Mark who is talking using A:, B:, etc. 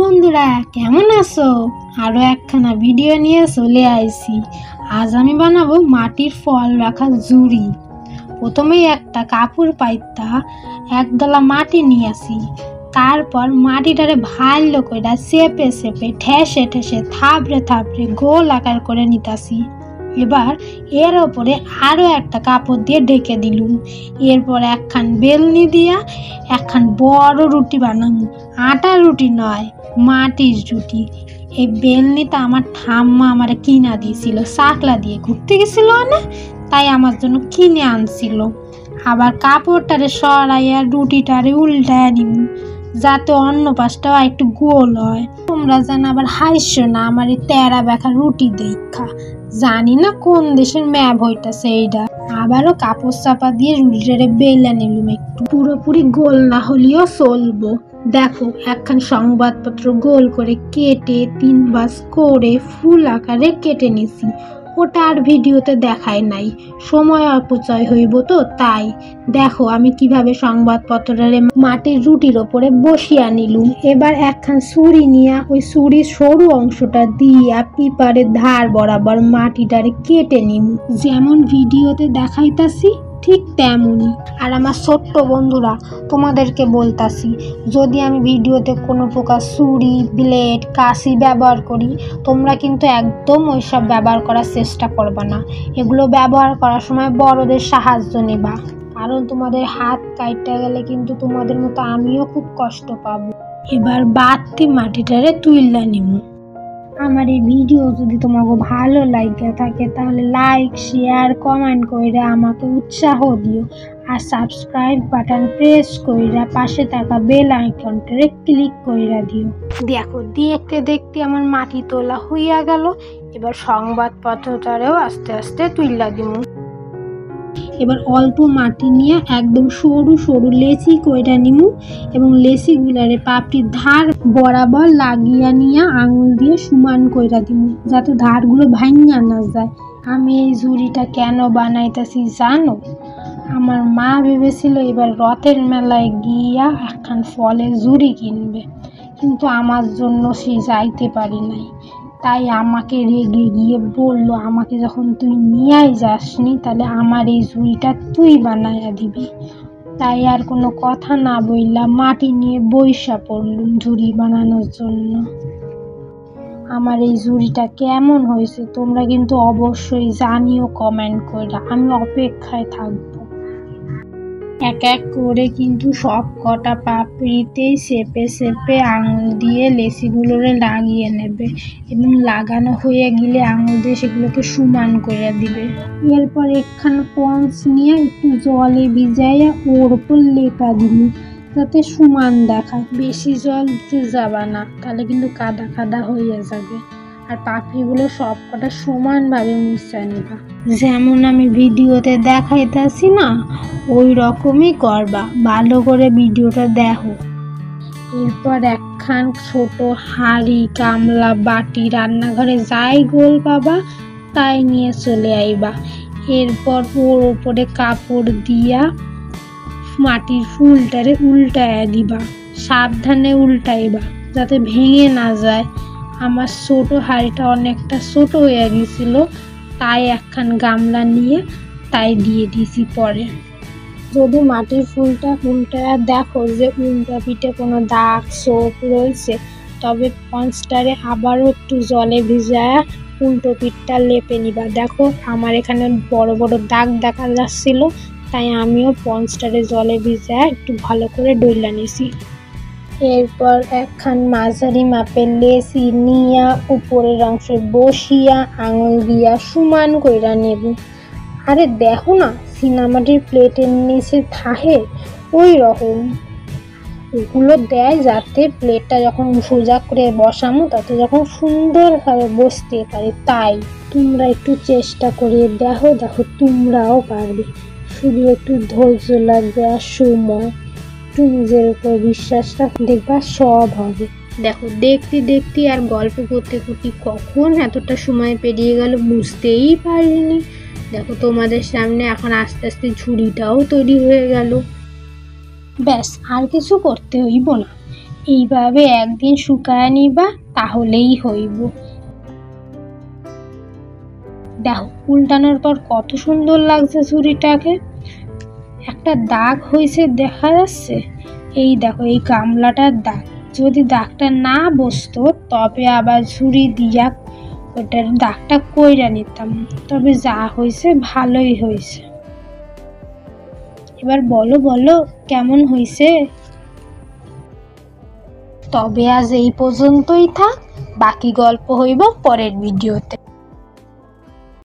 A: বন্ধুরা, কেমন আছো? আরো একখানা ভিডিও নিয়ে চলে আইছি। আজ আমি বানাবো মাটির ফল রাখা ঝুড়ি। প্রথমেই একটা কাপড় পাইতা একদলা মাটি নিয়ে আসি। তারপর মাটিটারে ভালো করে চেপে চেপে ঠেসে ঠেসে থাপড়ে থাপড়ে গোল আকার করে নিতাছি। এবার এর ওপরে আরো একটা কাপড় দিয়ে ঢেকে দিলুম। এরপর একখান বেলনি দিয়া একখান বড় রুটি বানাবো। আটার রুটি নয়, মাটির রুটি। এই বেলনিটা আমার ঠাম্মা আমার কিনা দিয়েছিল, চাকলা দিয়ে ঘুরতে গেছিল না, তাই আমার জন্য কিনে আনছিল। আবার কাপড়টারে সরাইয়া রুটিটারে উল্টায় নিব, যাতে অন্য পাশটাও একটু গোল হয়। তোমরা যেন আবার হাইসো না আমার এই তেরা বেঁকা রুটি দেখা। জানি না কোন দেশের ম্যাপ হইতাছে এইটা। আবারও কাপড় চাপা দিয়ে রুটিটারে বেলা নিলুম। একটু পুরোপুরি গোল না হলেও চলবো। দেখো, একখান সংবাদপত্র গোল করে কেটে 3 ভাঁজ করে ফুল আকারে কেটে নিছি। ওটা আর ভিডিওতে দেখায় নাই, সময় অপচয় হইব তো, তাই দেখো আমি কিভাবে সংবাদপত্রটারে মাটির রুটির ওপরে বসিয়া নিলুম। এবার একখান ছুরি নিয়া ওই ছুরির সরু অংশটা দিয়া পিপারের ধার বরাবর মাটিটারে কেটে নিম, যেমন ভিডিওতে দেখাইতাছি ঠিক তেমনই। আর আমার ছোট্ট বন্ধুরা, তোমাদেরকে বলতাছি, যদি আমি ভিডিওতে কোনো প্রকার ছুরি, ব্লেড, কাঁচি ব্যবহার করি, তোমরা কিন্তু একদম ওইসব ব্যবহার করার চেষ্টা করবা না। এগুলো ব্যবহার করার সময় বড়দের সাহায্য নেবা, কারণ তোমাদের হাত কাটতে গেলে কিন্তু তোমাদের মতো আমিও খুব কষ্ট পাবো। এবার বাড়তি মাটিটারে তুইলা নিব। আমার এই ভিডিও যদি তোমাকে ভালো লাগে থাকে তাহলে লাইক, শেয়ার, কমেন্ট করে আমাকে উৎসাহ দিও। আর সাবস্ক্রাইব বাটন প্রেস কইরা পাশে থাকা বেল আইকনটারে ক্লিক কইরা দিও। দেখো, দেখতে দেখতে আমার মাটি তোলা হইয়া গেল। এবার সংবাদপত্রটারেও আস্তে আস্তে তুইলা দিব। এবার অল্প মাটি নিয়ে একদম সরু সরু লেচি কইরা নিমু এবং লেচিগুলারে পাপড়ির ধার বরাবর লাগিয়া নিয়ে আঙুল দিয়ে সমান কইরা দিমু, যাতে ধারগুলো ভাঙা না যায়। আমি এই ঝুড়িটা কেন বানাইতেছি জানো? আমার মা ভেবেছিল এবার রথের মেলায় গিয়া একখান ফলের ঝুড়ি কিনবে, কিন্তু আমার জন্য সে যাইতে পারি নাই। তাই আমাকে রেগে গিয়ে বলল, আমাকে যখন তুই নিয়েই যাসনি তাহলে আমার এই ঝুড়িটা তুই বানাইয়া দিবি। তাই আর কোনো কথা না বইলা মাটি নিয়ে বইসা পড়লুম ঝুড়ি বানানোর জন্য। আমার এই ঝুড়িটা কেমন হয়েছে তোমরা কিন্তু অবশ্যই জানিও কমেন্ট করে, আমি অপেক্ষায় থাকবো। এক এক করে কিন্তু সব কটা পাপড়িতেই চেপে চেপে আঙুল দিয়ে লেচিগুলোরে লাগিয়ে নেবে এবং লাগানো হয়ে গেলে আঙুল দিয়ে সেগুলোকে সমান করে দিবে। এরপর একখান পঞ্চ নিয়ে একটু জলে ভিজাইয়া ওর উপর লেপা দিবি, যাতে সমান দেখায়। বেশি জল দিতে যাবা না, তাহলে কিন্তু কাদা কাদা হয়ে যাবে। আর পাপড়িগুলো সব কটা সমানভাবে মুছে নিবা, যেমন আমি ভিডিওতে দেখাইতেছি না, ওই রকমই করবা। ভালো করে ভিডিওটা দেখো। এরপর একখান ছোট হাঁড়ি, গামলা, বাটি, রান্নাঘরে যাই গোল পাবা তাই নিয়ে চলে আইবা। এরপর ওর ওপরে কাপড় দিয়া মাটির ফুলটারে উল্টায়া দিবা। সাবধানে উল্টাইবা যাতে ভেঙে না যায়। আমার ছোট হাঁড়িটা অনেকটা ছোট হয়ে গেছিল, তাই একখান গামলা নিয়ে তাই দিয়ে দিছি। পরে যদি মাটির ফুলটা উল্টায়া দেখো যে উল্টা পিঠে কোনো দাগ ছোপ রয়েছে, তবে পঞ্চটারে আবারও একটু জলে ভিজায়া উল্টো পিঠটা লেপে নিবা। দেখো আমার এখানে বড় বড় দাগ দেখা যাচ্ছিল, তাই আমিও পঞ্চটারে জলে ভিজায়া একটু ভালো করে ডইলা নিছি। এরপর একখান মাঝারি মাপের লেচি নিয়া উপরের অংশে বসিয়া আঙুল দিয়া সমান কইরা নেব। আরে দেখো না, সিনেমাটির প্লেটের নিচে থাহে ওই রকম ওগুলো দেয়, যাতে প্লেটটা যখন সোজা করে বসামো তাতে যখন সুন্দরভাবে বসতে পারে। তাই তোমরা একটু চেষ্টা করে দেখো, দেখো তোমরাও পারবে। শুধু একটু ধৈর্য লাগবে আর সময়, নিজের উপর বিশ্বাসটা দেখবা সব হবে। দেখো, দেখতে দেখতে আর গল্প করতে করতে কখন এতটা সময় পেরিয়ে গেল বুঝতেই পারিনি। দেখো তোমাদের সামনে এখন আস্তে আস্তে ঝুড়িটাও তৈরি হয়ে গেল। ব্যাস, আর কিছু করতে হইব না। এইভাবে একদিন শুকায় নিবা, তাহলেই হইব। দেখো উল্টানোর পর কত সুন্দর লাগছে ছুরিটাকে। একটা দাগ হয়েছে দেখা যাচ্ছে, এই দেখো এই গামলাটার দাগ। যদি দাগটা না বসতো তবে আবার ছুরি দিয়া ওটার দাগটা কইরা নিতাম, তবে যা হয়েছে ভালোই হয়েছে। এবার বলো বলো কেমন হয়েছে। তবে আজ এই পর্যন্তই থাক, বাকি গল্প হইব পরের ভিডিওতে।